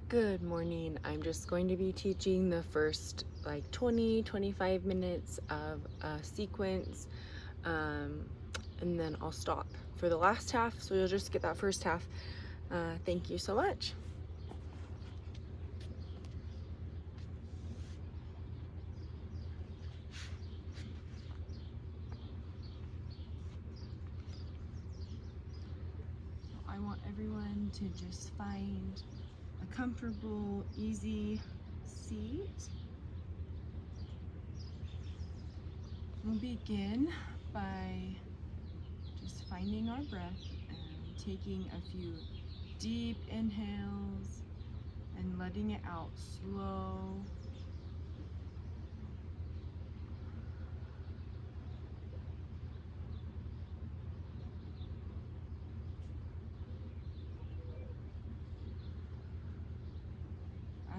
Good morning. I'm just going to be teaching the first like 20-25 minutes of a sequence, and then I'll stop for the last half, so you'll just get that first half. Thank you so much. I want everyone to just find a comfortable, easy seat. We'll begin by just finding our breath and taking a few deep inhales and letting it out slow.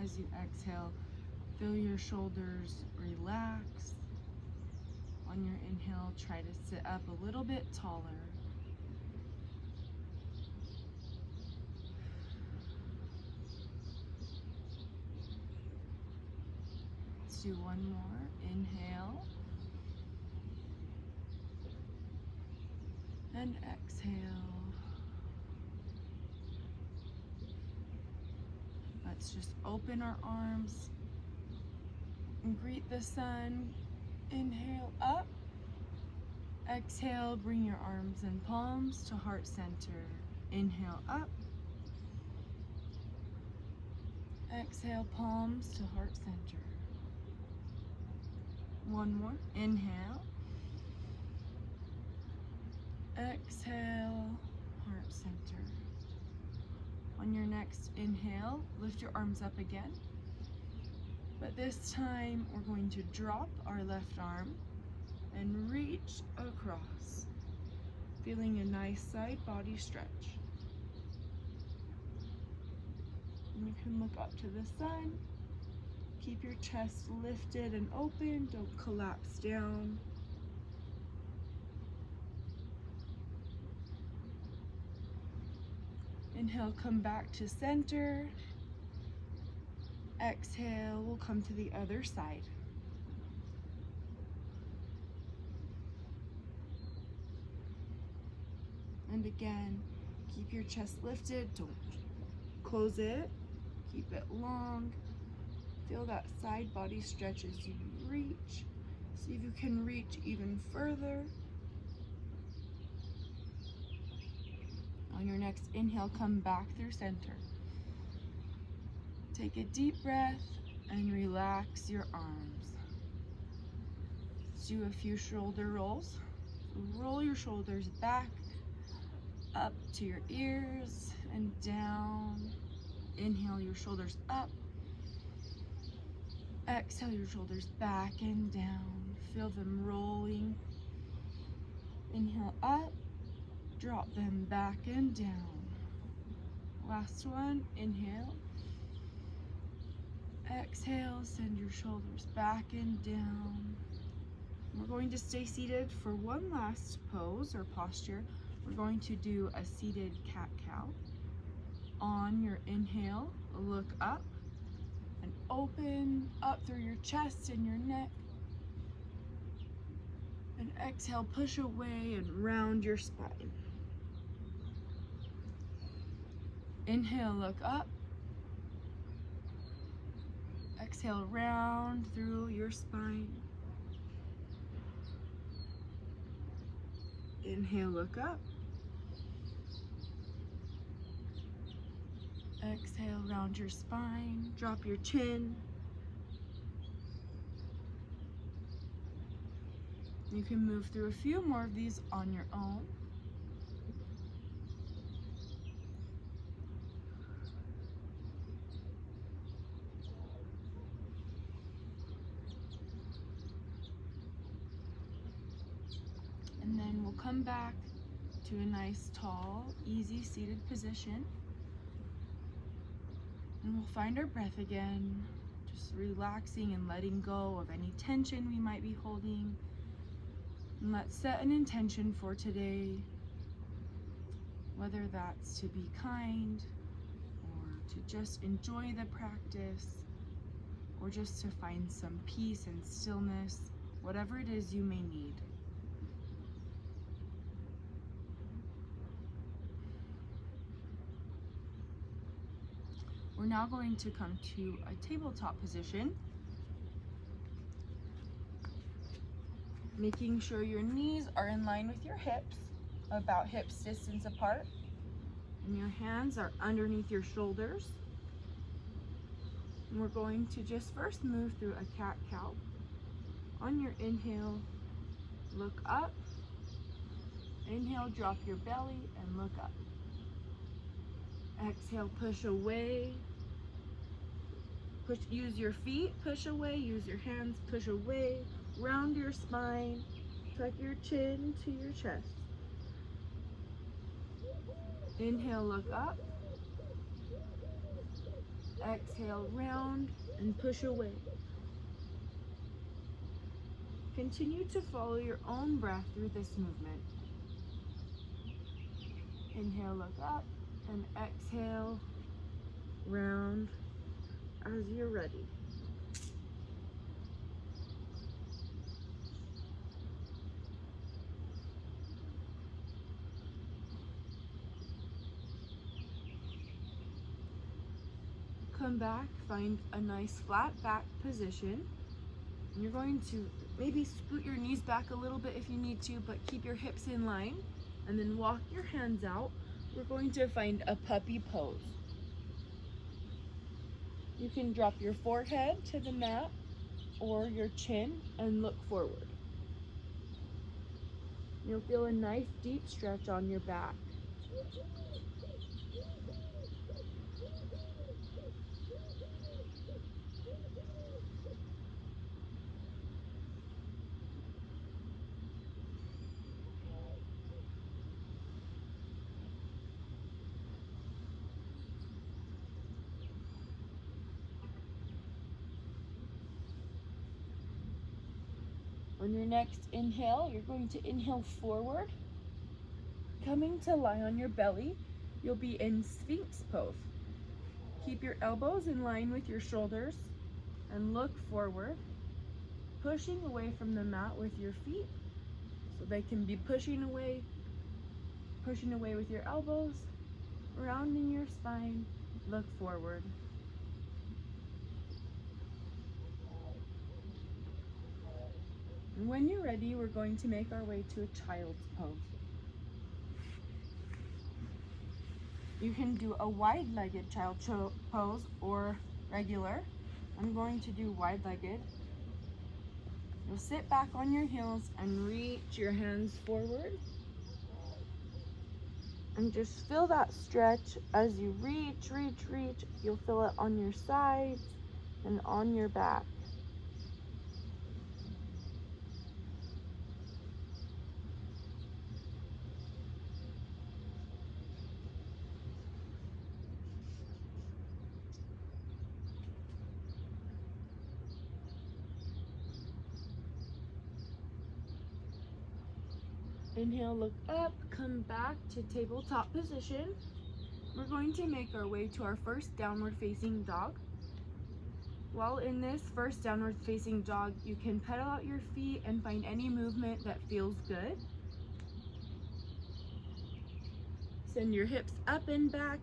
As you exhale, feel your shoulders relax. On your inhale, try to sit up a little bit taller. Let's do one more. Inhale and exhale. Let's just open our arms and greet the sun. Inhale up. Exhale, bring your arms and palms to heart center. Inhale up. Exhale, palms to heart center. One more. Inhale. Exhale, heart center. On your next inhale, lift your arms up again. But this time, we're going to drop our left arm and reach across, feeling a nice side body stretch. And you can look up to the sun. Keep your chest lifted and open. Don't collapse down. Inhale, come back to center. Exhale, we'll come to the other side. And again, keep your chest lifted. Don't close it. Keep it long. Feel that side body stretch as you reach. See if you can reach even further. On your next inhale, come back through center. Take a deep breath and relax your arms. Let's do a few shoulder rolls. Roll your shoulders back, up to your ears and down. Inhale your shoulders up. Exhale your shoulders back and down. Feel them rolling. Inhale up. Drop them back and down. Last one, inhale. Exhale, send your shoulders back and down. We're going to stay seated for one last pose or posture. We're going to do a seated cat-cow. On your inhale, look up and open up through your chest and your neck. And exhale, push away and round your spine. Inhale, look up. Exhale, round through your spine. Inhale, look up. Exhale, round your spine. Drop your chin. You can move through a few more of these on your own. And then we'll come back to a nice, tall, easy seated position. And we'll find our breath again, just relaxing and letting go of any tension we might be holding. And let's set an intention for today, whether that's to be kind or to just enjoy the practice or just to find some peace and stillness, whatever it is you may need. We're now going to come to a tabletop position, making sure your knees are in line with your hips, about hips distance apart, and your hands are underneath your shoulders. And we're going to just first move through a cat-cow. On your inhale, look up. Inhale, drop your belly and look up. Exhale, push away. Use your feet, push away. Use your hands, push away. Round your spine. Tuck your chin to your chest. Inhale, look up. Exhale, round and push away. Continue to follow your own breath through this movement. Inhale, look up, and exhale, round as you're ready. Come back, find a nice flat back position. And you're going to maybe scoot your knees back a little bit if you need to, but keep your hips in line. And then walk your hands out. We're going to find a puppy pose. You can drop your forehead to the mat or your chin and look forward. You'll feel a nice deep stretch on your back. On your next inhale, you're going to inhale forward. Coming to lie on your belly, you'll be in Sphinx pose. Keep your elbows in line with your shoulders and look forward, pushing away from the mat with your feet so they can be pushing away with your elbows, rounding your spine, look forward. And when you're ready, we're going to make our way to a child's pose. You can do a wide-legged child pose or regular. I'm going to do wide-legged. You'll sit back on your heels and reach your hands forward. And just feel that stretch as you reach. You'll feel it on your sides and on your back. Inhale, look up, come back to tabletop position. We're going to make our way to our first downward facing dog. While in this first downward facing dog, you can pedal out your feet and find any movement that feels good. Send your hips up and back.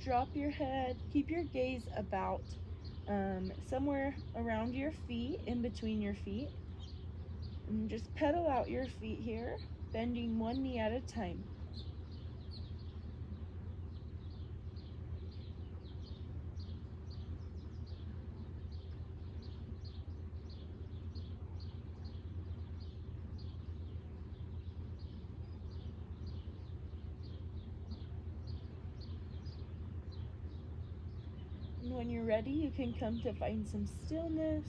Drop your head, keep your gaze about somewhere around your feet, in between your feet. And just pedal out your feet here, bending one knee at a time. And when you're ready, you can come to find some stillness.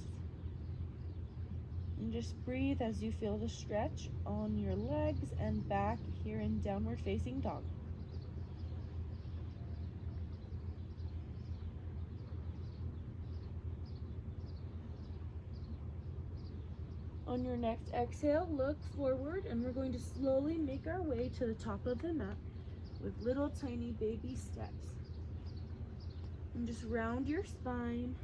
And just breathe as you feel the stretch on your legs and back here in downward facing dog. On your next exhale, look forward, and we're going to slowly make our way to the top of the mat with little tiny baby steps. And just round your spine,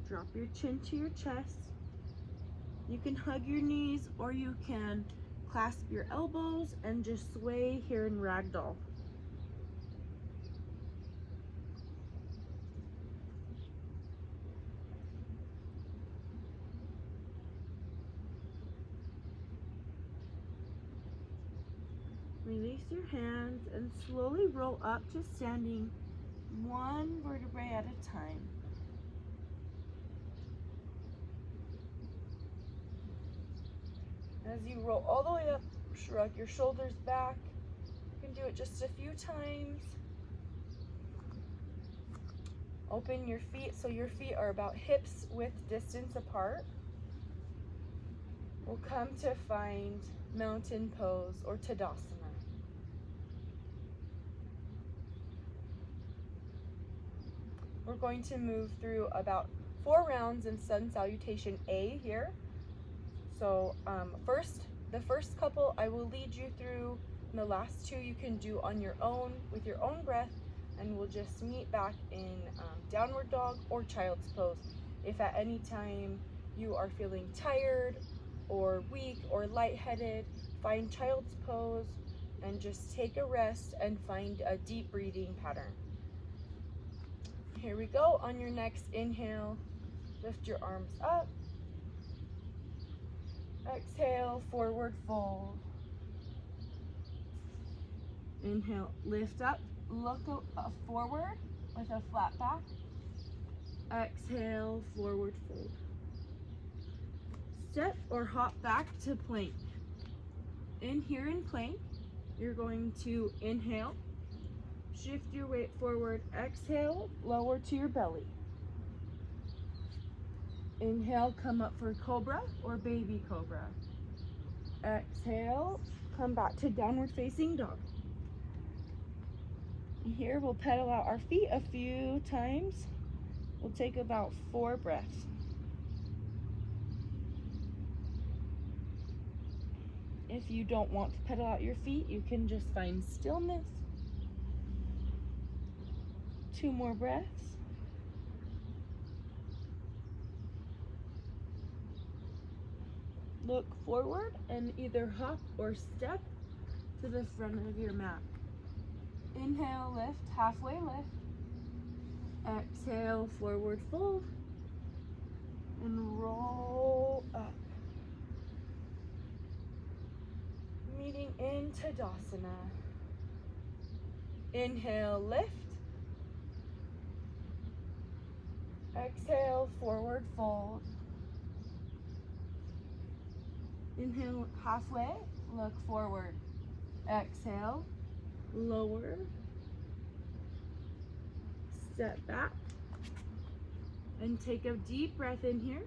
drop your chin to your chest. You can hug your knees or you can clasp your elbows and just sway here in ragdoll. Release your hands and slowly roll up to standing, one vertebrae at a time. As you roll all the way up, shrug your shoulders back. You can do it just a few times. Open your feet so your feet are about hips width distance apart. We'll come to find mountain pose or Tadasana. We're going to move through about 4 rounds in Sun Salutation A here. So the first couple I will lead you through, and the last 2 you can do on your own with your own breath, and we'll just meet back in downward dog or child's pose. If at any time you are feeling tired or weak or lightheaded, find child's pose and just take a rest and find a deep breathing pattern. Here we go. On your next inhale, lift your arms up. Exhale, forward fold. Inhale, lift up, look forward with a flat back. Exhale, forward fold. Step or hop back to plank. In here in plank, you're going to inhale, shift your weight forward, exhale, lower to your belly. Inhale, come up for cobra or baby cobra. Exhale, come back to downward facing dog. Here we'll pedal out our feet a few times. We'll take about 4 breaths. If you don't want to pedal out your feet, you can just find stillness. 2 more breaths. Look forward and either hop or step to the front of your mat. Inhale, lift, halfway lift. Exhale, forward fold. And roll up. Meeting in Tadasana. Inhale, lift. Exhale, forward fold. Inhale, halfway, look forward. Exhale, lower. Step back. And take a deep breath in here.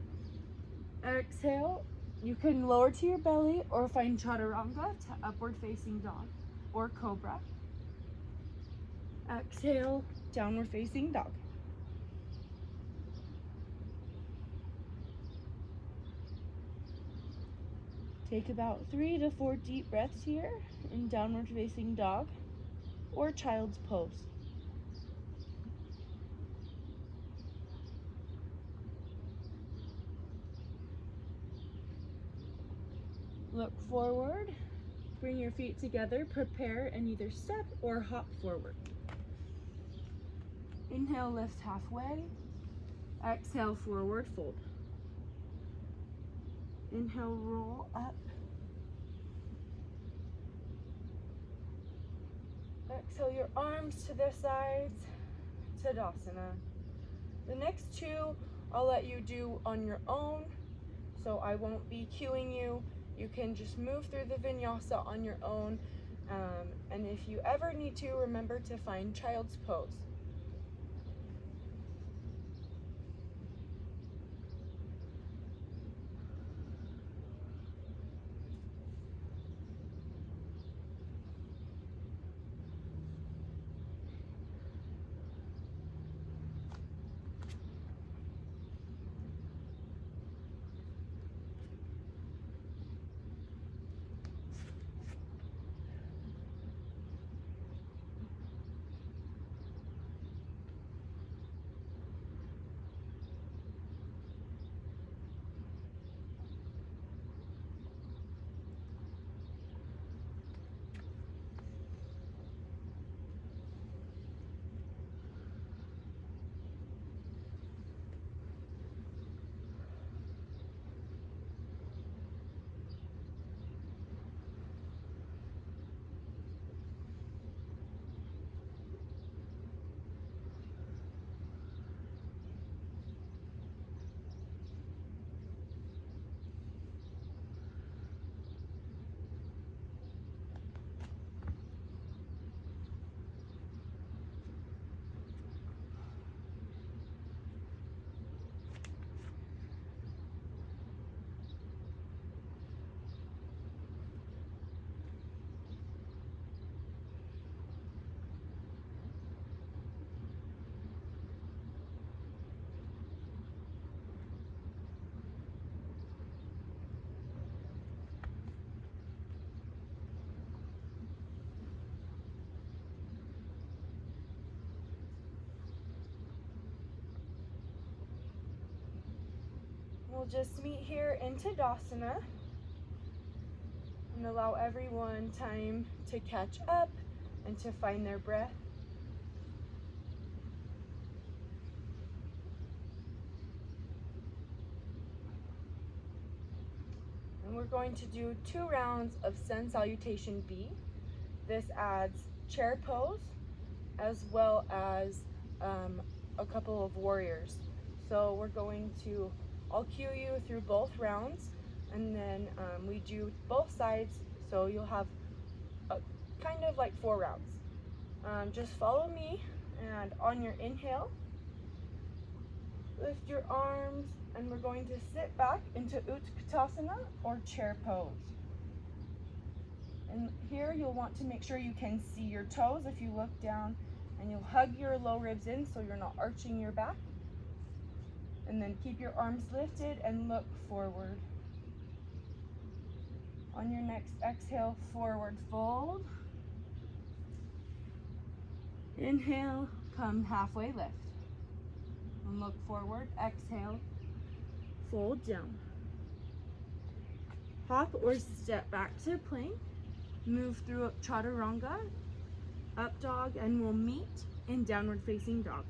Exhale. You can lower to your belly or find chaturanga to upward facing dog or cobra. Exhale, downward facing dog. Take about 3 to 4 deep breaths here in downward facing dog or child's pose. Look forward, bring your feet together, prepare and either step or hop forward. Inhale, lift halfway. Exhale, forward fold. Inhale, roll up. Exhale your arms to the sides, Tadasana. The next 2 I'll let you do on your own, so I won't be cueing you. You can just move through the vinyasa on your own, and if you ever need to, remember to find child's pose. We'll just meet here in Tadasana and allow everyone time to catch up and to find their breath. And we're going to do 2 rounds of Sun Salutation B. This adds chair pose as well as a couple of warriors. So we're going to, I'll cue you through both rounds, and then we do both sides, so you'll have kind of like 4 rounds. Just follow me, and on your inhale, lift your arms, and we're going to sit back into Utkatasana or chair pose. And here you'll want to make sure you can see your toes if you look down, and you'll hug your low ribs in so you're not arching your back. And then keep your arms lifted and look forward. On your next exhale, forward fold. Inhale, come halfway lift. And look forward, exhale, fold down. Hop or step back to plank. Move through Chaturanga, up dog, and we'll meet in downward facing dog.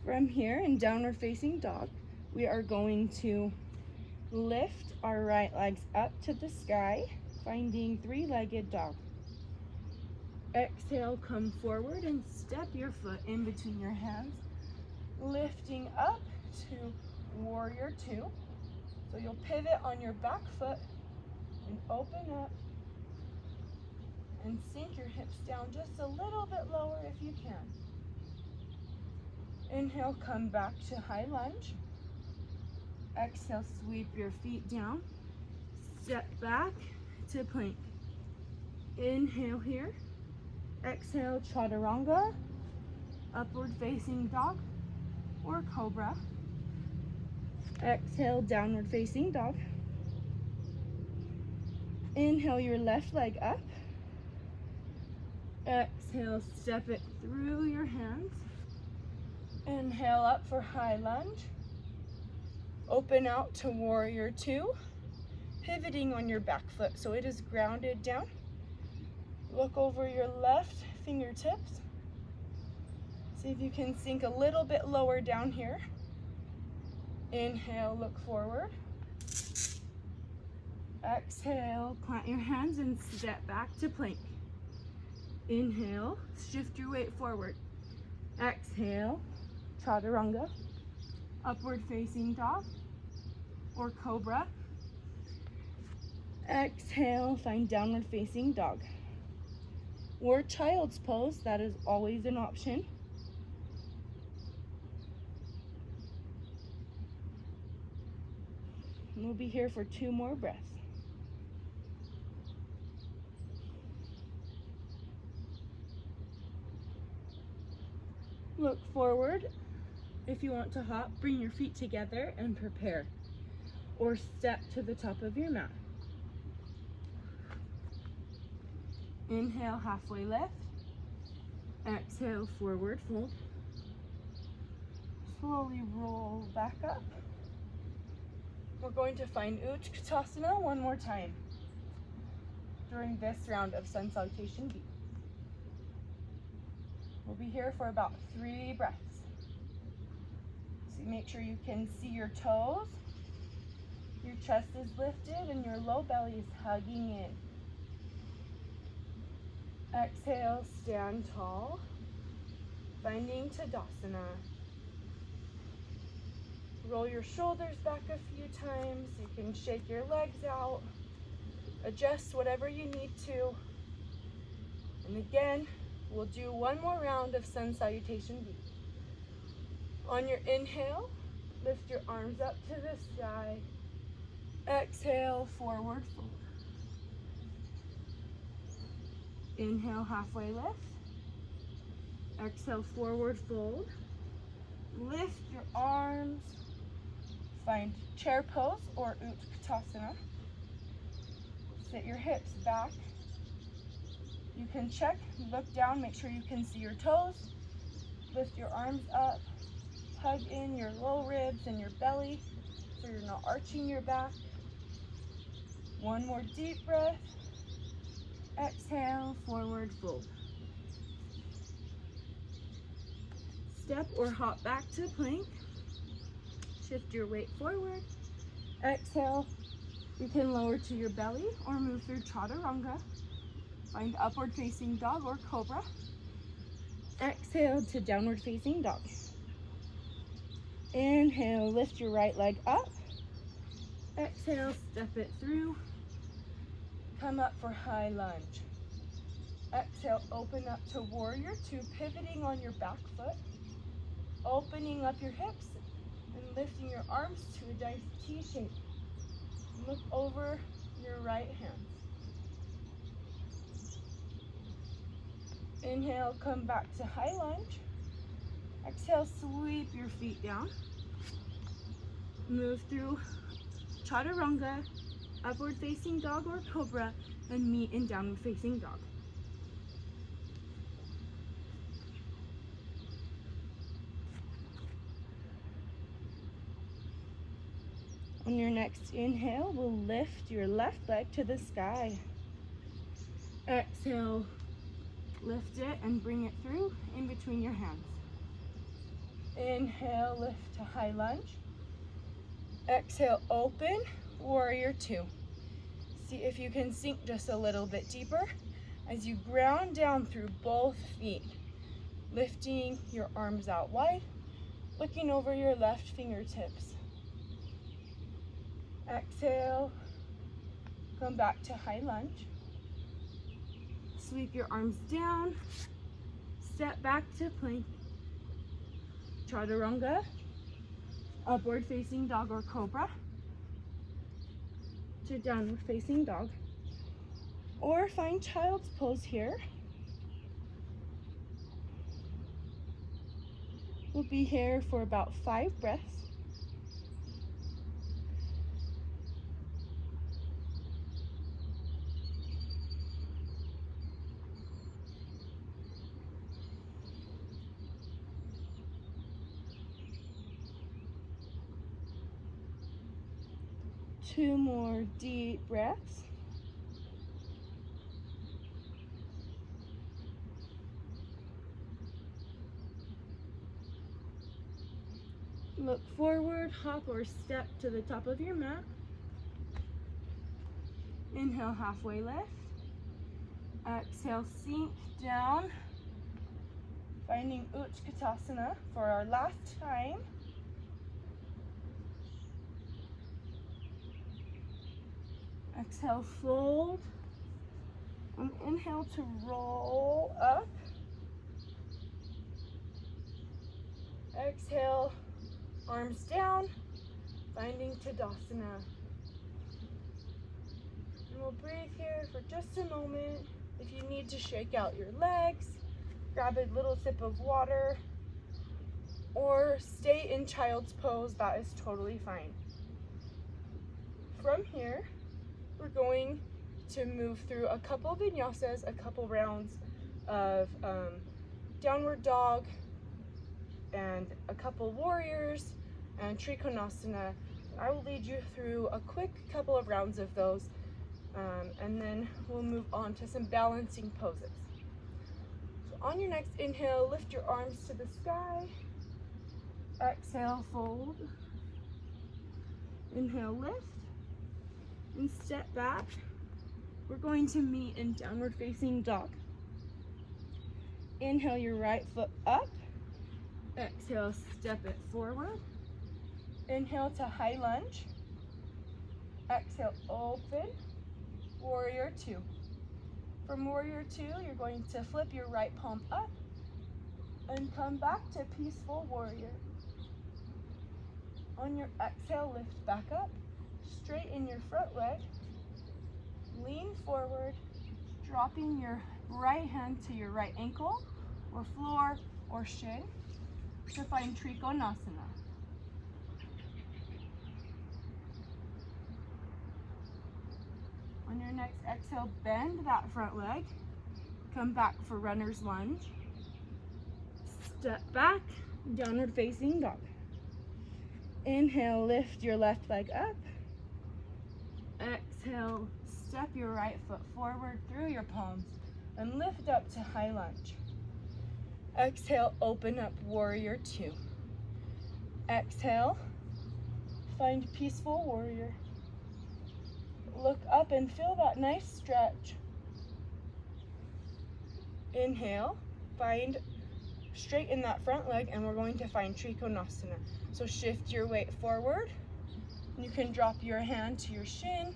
From here in downward facing dog, we are going to lift our right legs up to the sky, finding 3-legged dog. Exhale, come forward and step your foot in between your hands, lifting up to warrior 2. So you'll pivot on your back foot and open up and sink your hips down just a little bit lower if you can. Inhale, come back to high lunge. Exhale, sweep your feet down. Step back to plank. Inhale here. Exhale, Chaturanga, upward facing dog or cobra. Exhale, downward facing dog. Inhale your left leg up. Exhale, step it through your hands. Inhale up for high lunge. Open out to warrior 2, pivoting on your back foot so it is grounded down. Look over your left fingertips. See if you can sink a little bit lower down here. Inhale, look forward. Exhale, plant your hands and step back to plank. Inhale, shift your weight forward. Exhale, Chaturanga, upward facing dog or cobra. Exhale, find downward facing dog. Or child's pose, that is always an option. And we'll be here for 2 more breaths. Look forward. If you want to hop, bring your feet together and prepare. Or step to the top of your mat. Inhale, halfway lift. Exhale, forward fold. Slowly roll back up. We're going to find Utkatasana one more time during this round of Sun Salutation B. We'll be here for about 3 breaths. So make sure you can see your toes, your chest is lifted, and your low belly is hugging in. Exhale, stand tall, finding Tadasana. Roll your shoulders back a few times. You can shake your legs out, adjust whatever you need to. And again, we'll do 1 more round of Sun Salutation B. On your inhale, lift your arms up to the sky. Exhale, forward fold. Inhale, halfway lift. Exhale, forward fold. Lift your arms. Find chair pose or Utkatasana. Sit your hips back. You can check, look down, make sure you can see your toes. Lift your arms up, hug in your low ribs and your belly so you're not arching your back. One more deep breath. Exhale, forward fold. Step or hop back to plank. Shift your weight forward. Exhale, you can lower to your belly or move through chaturanga. Find upward facing dog or cobra. Exhale to downward facing dog. Inhale, lift your right leg up. Exhale, step it through. Come up for high lunge. Exhale, open up to warrior two, pivoting on your back foot. Opening up your hips and lifting your arms to a nice T shape. Look over your right hand. Inhale, come back to high lunge. Exhale, sweep your feet down. Move through chaturanga, upward facing dog or cobra, and meet in downward facing dog. On your next inhale, we'll lift your left leg to the sky. Exhale, lift it and bring it through in between your hands. Inhale, lift to high lunge. Exhale, open, warrior two. See if you can sink just a little bit deeper as you ground down through both feet, lifting your arms out wide, looking over your left fingertips. Exhale, come back to high lunge. Sweep your arms down, step back to plank. Chaturanga, upward facing dog or cobra, to downward facing dog. Or find child's pose here. We'll be here for about 5 breaths. Two more deep breaths. Look forward, hop or step to the top of your mat. Inhale, halfway lift. Exhale, sink down. Finding Utkatasana for our last time. Exhale, fold. And inhale to roll up. Exhale, arms down, finding Tadasana. And we'll breathe here for just a moment. If you need to shake out your legs, grab a little sip of water, or stay in child's pose, that is totally fine. From here, we're going to move through a couple vinyasas, a couple rounds of downward dog, and a couple warriors, and Trikonasana. I will lead you through a quick couple of rounds of those, and then we'll move on to some balancing poses. So on your next inhale, lift your arms to the sky. Exhale, fold. Inhale, lift. And step back. We're going to meet in downward facing dog. Inhale your right foot up. Exhale, step it forward. Inhale to high lunge. Exhale, open. Warrior two. From warrior two, you're going to flip your right palm up and come back to peaceful warrior. On your exhale, lift back up. Straighten your front leg. Lean forward, dropping your right hand to your right ankle or floor or shin to find Trikonasana. On your next exhale, bend that front leg. Come back for runner's lunge. Step back, downward facing dog. Inhale, lift your left leg up. Exhale, step your right foot forward through your palms and lift up to high lunge. Exhale, open up warrior two. Exhale, find peaceful warrior. Look up and feel that nice stretch. Inhale, find straighten that front leg, and we're going to find Trikonasana. So shift your weight forward. You can drop your hand to your shin,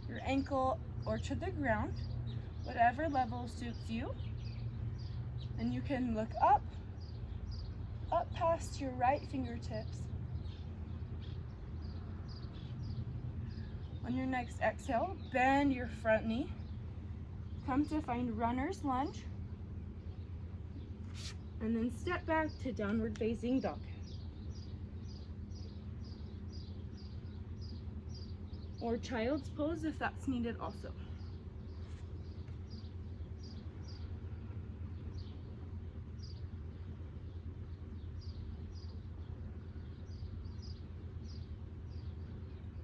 your ankle, or to the ground, whatever level suits you. And you can look up past your right fingertips. On your next exhale, bend your front knee. Come to find runner's lunge. And then step back to downward facing dog. Or child's pose if that's needed also.